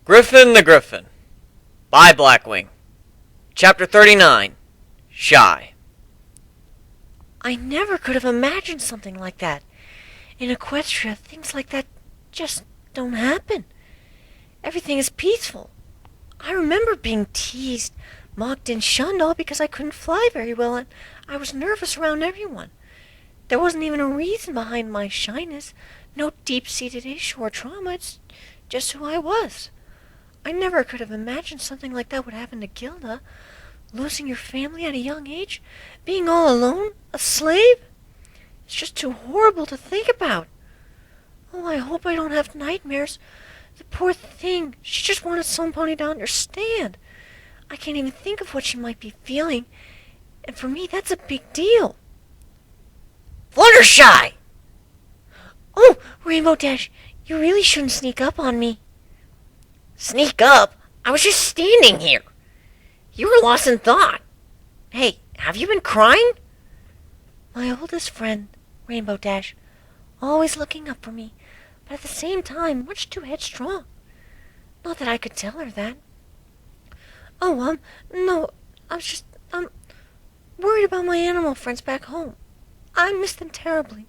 Griffin the Griffin by BlackWing. Chapter 39. Shy. I never could have imagined something like that. In Equestria, things like that just don't happen. Everything is peaceful. I remember being teased, mocked, and shunned all because I couldn't fly very well and I was nervous around everyone. There wasn't even a reason behind my shyness, no deep-seated issue or trauma, it's just who I was. I never could have imagined something like that would happen to Gilda. Losing your family at a young age, being all alone, a slave. It's just too horrible to think about. Oh, I hope I don't have nightmares. The poor thing, she just wanted somebody to understand. I can't even think of what she might be feeling, and for me that's a big deal. Fluttershy! Oh, Rainbow Dash, you really shouldn't sneak up on me. Sneak up? I was just standing here. You were lost in thought. Hey, have you been crying? My oldest friend, Rainbow Dash, always looking up for me, but at the same time much too headstrong. Not that I could tell her that. Oh, no, I'm worried about my animal friends back home. I miss them terribly.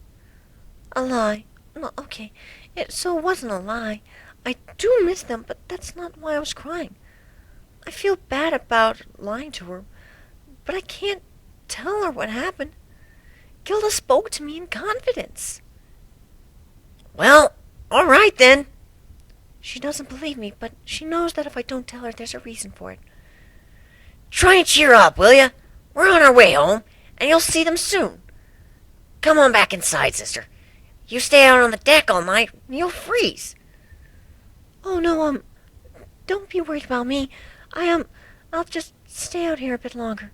A lie. No, okay, it wasn't a lie. I do miss them, but that's not why I was crying. I feel bad about lying to her, but I can't tell her what happened. Gilda spoke to me in confidence. Well, all right then. She doesn't believe me, but she knows that if I don't tell her, there's a reason for it. Try and cheer up, will ya? We're on our way home, and you'll see them soon. Come on back inside, sister. You stay out on the deck all night, and you'll freeze. Oh, no, don't be worried about me. I'll just stay out here a bit longer.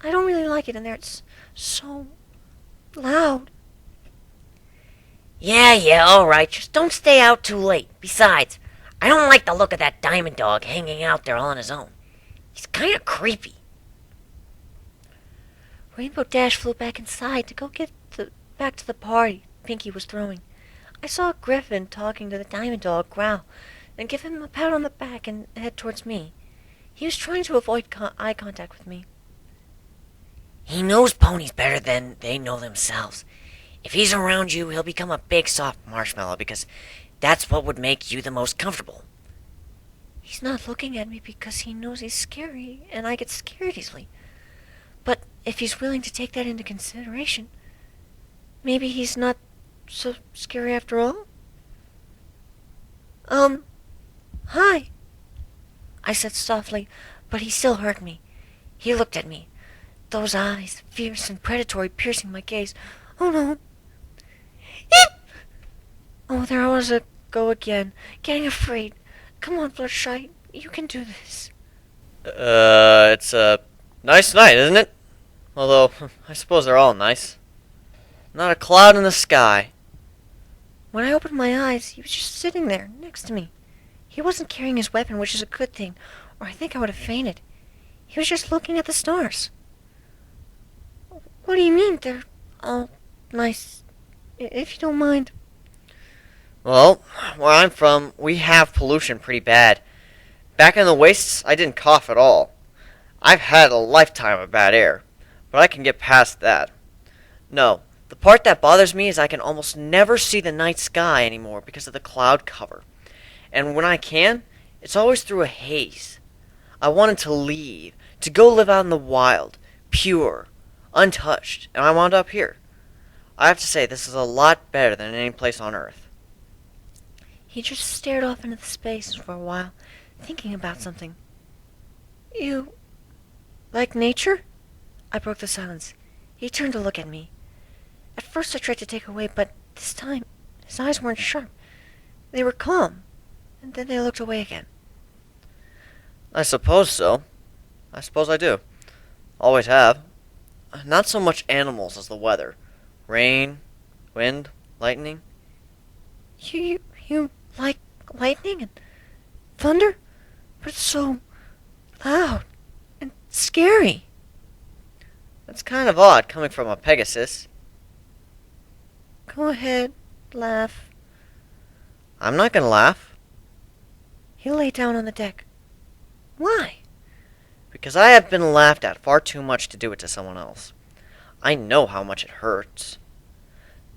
I don't really like it in there. It's so loud. Yeah, all right. Just don't stay out too late. Besides, I don't like the look of that diamond dog hanging out there all on his own. He's kind of creepy. Rainbow Dash flew back inside to go get back to the party Pinky was throwing. I saw Griffin talking to the diamond dog growl and give him a pat on the back and head towards me. He was trying to avoid eye contact with me. He knows ponies better than they know themselves. If he's around you, he'll become a big soft marshmallow because that's what would make you the most comfortable. He's not looking at me because he knows he's scary and I get scared easily. But if he's willing to take that into consideration, maybe he's not so scary after all? Hi, I said softly, but he still heard me. He looked at me, those eyes, fierce and predatory, piercing my gaze. Oh no. Oh, there I was go again, getting afraid. Come on, Fluttershy, you can do this. It's a nice night, isn't it? Although, I suppose they're all nice. Not a cloud in the sky. When I opened my eyes, he was just sitting there, next to me. He wasn't carrying his weapon, which is a good thing, or I think I would have fainted. He was just looking at the stars. What do you mean they're all nice, if you don't mind? Well, where I'm from, we have pollution pretty bad. Back in the wastes, I didn't cough at all. I've had a lifetime of bad air, but I can get past that. No, the part that bothers me is I can almost never see the night sky anymore because of the cloud cover. And when I can, it's always through a haze. I wanted to leave, to go live out in the wild, pure, untouched, and I wound up here. I have to say, this is a lot better than any place on Earth. He just stared off into the space for a while, thinking about something. You like nature? I broke the silence. He turned to look at me. At first I tried to take away, but this time his eyes weren't sharp. They were calm, and then they looked away again. I suppose so. I suppose I do. Always have. Not so much animals as the weather. Rain, wind, lightning. You like lightning and thunder? But it's so loud and scary. That's kind of odd coming from a Pegasus. Go ahead, laugh. I'm not gonna laugh. He He lay down on the deck. Why? Because I have been laughed at far too much to do it to someone else. I know how much it hurts.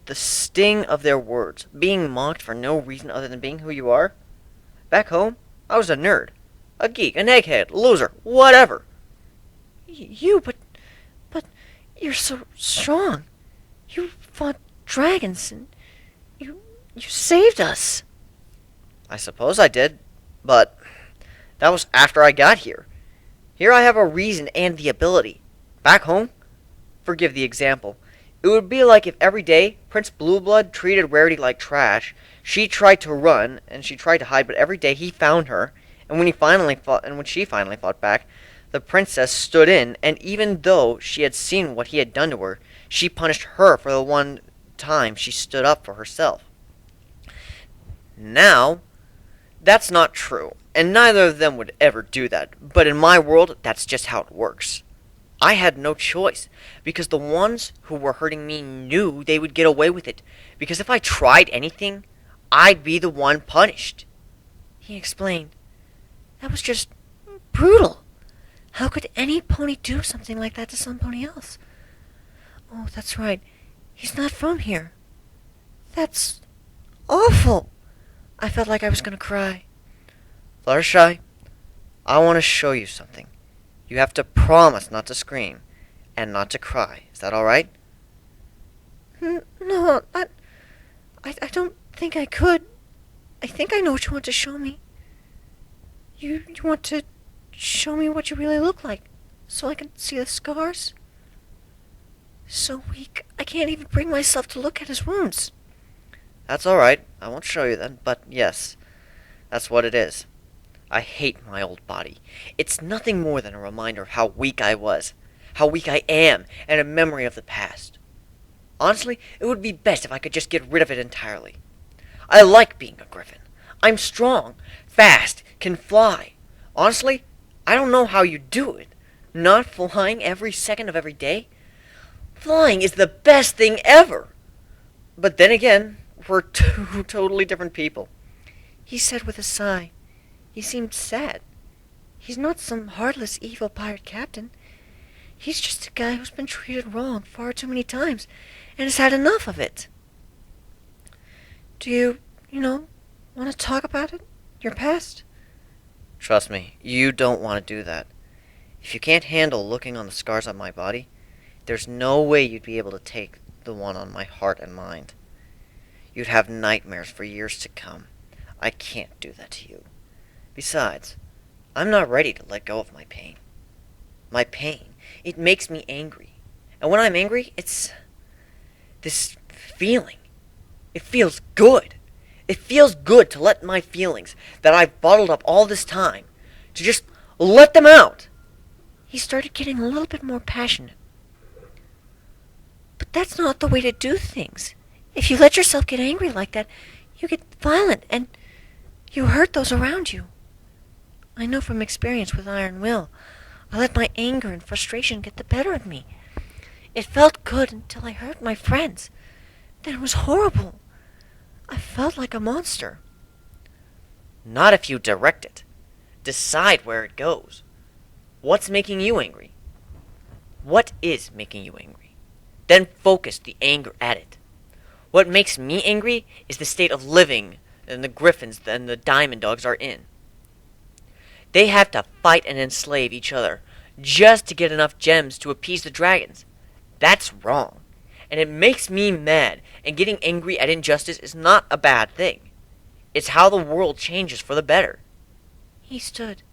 The sting of their words, being mocked for no reason other than being who you are. Back home, I was a nerd, a geek, an egghead, loser, whatever. But you're so strong. You fought dragons and you saved us. I suppose I did, but that was after I got here. Here I have a reason and the ability. Back home, forgive the example, it would be like if every day Prince Blueblood treated Rarity like trash. She tried to run and she tried to hide, but every day he found her. And when she finally fought back, the princess stood in, and even though she had seen what he had done to her, she punished her for the one time she stood up for herself. Now, that's not true, and neither of them would ever do that, but in my world, that's just how it works. I had no choice, because the ones who were hurting me knew they would get away with it, because if I tried anything, I'd be the one punished. He explained. That was just brutal. How could any pony do something like that to some pony else? Oh, that's right. He's not from here. That's awful. I felt like I was going to cry. Fluttershy, I want to show you something. You have to promise not to scream and not to cry. Is that all right? No, I don't think I could. I think I know what you want to show me. You want to show me what you really look like, so I can see the scars? So weak, I can't even bring myself to look at his wounds. That's all right. I won't show you then, but yes, that's what it is. I hate my old body. It's nothing more than a reminder of how weak I was, how weak I am, and a memory of the past. Honestly, it would be best if I could just get rid of it entirely. I like being a griffin. I'm strong, fast, can fly. Honestly, I don't know how you do it. Not flying every second of every day? Flying is the best thing ever. But then again, we're two totally different people. He said with a sigh. He seemed sad. He's not some heartless, evil pirate captain. He's just a guy who's been treated wrong far too many times and has had enough of it. Do you want to talk about it? Your past? Trust me, you don't want to do that. If you can't handle looking on the scars on my body, there's no way you'd be able to take the one on my heart and mind. You'd have nightmares for years to come. I can't do that to you. Besides, I'm not ready to let go of my pain. My pain, it makes me angry. And when I'm angry, it's this feeling. It feels good. It feels good to let my feelings that I've bottled up all this time, to just let them out. He started getting a little bit more passionate. But that's not the way to do things. If you let yourself get angry like that, you get violent and you hurt those around you. I know from experience with Iron Will. I let my anger and frustration get the better of me. It felt good until I hurt my friends. Then it was horrible. I felt like a monster. Not if you direct it. Decide where it goes. What's making you angry? What is making you angry? Then focus the anger at it. What makes me angry is the state of living and the griffins and the diamond dogs are in. They have to fight and enslave each other just to get enough gems to appease the dragons. That's wrong. And it makes me mad, and getting angry at injustice is not a bad thing. It's how the world changes for the better. He stood.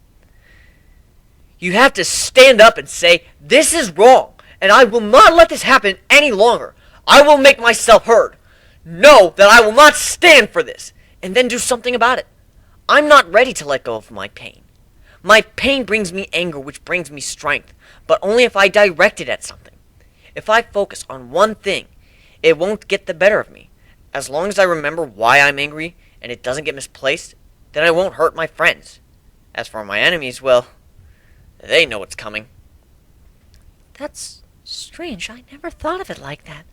You have to stand up and say, this is wrong, and I will not let this happen any longer. I will make myself heard. Know that I will not stand for this, and then do something about it. I'm not ready to let go of my pain. My pain brings me anger, which brings me strength, but only if I direct it at something. If I focus on one thing, it won't get the better of me. As long as I remember why I'm angry, and it doesn't get misplaced, then I won't hurt my friends. As for my enemies, well, they know what's coming. That's strange. I never thought of it like that.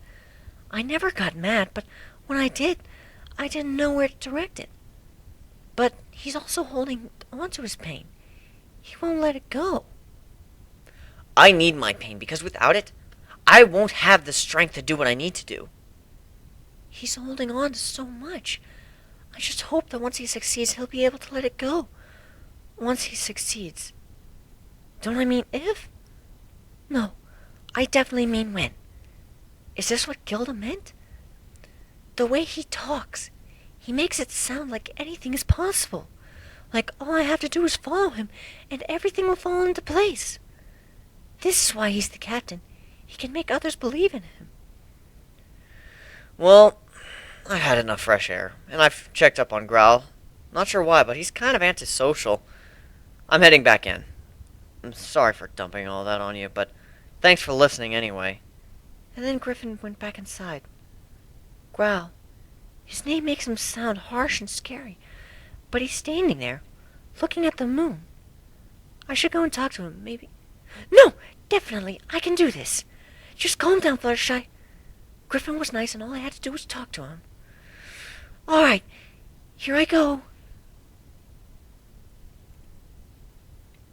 I never got mad, but when I did, I didn't know where to direct it. But he's also holding on to his pain. He won't let it go. I need my pain because without it, I won't have the strength to do what I need to do. He's holding on to so much. I just hope that once he succeeds, he'll be able to let it go. Once he succeeds. Don't I mean if? No, I definitely mean when. Is this what Gilda meant? The way he talks, he makes it sound like anything is possible. Like all I have to do is follow him, and everything will fall into place. This is why he's the captain. He can make others believe in him. Well, I've had enough fresh air, and I've checked up on Growl. Not sure why, but he's kind of antisocial. I'm heading back in. I'm sorry for dumping all that on you, but thanks for listening anyway. And then Griffin went back inside. Growl. His name makes him sound harsh and scary, but he's standing there, looking at the moon. I should go and talk to him, maybe. No, definitely, I can do this. Just calm down, Fluttershy. Griffin was nice, and all I had to do was talk to him. All right, here I go.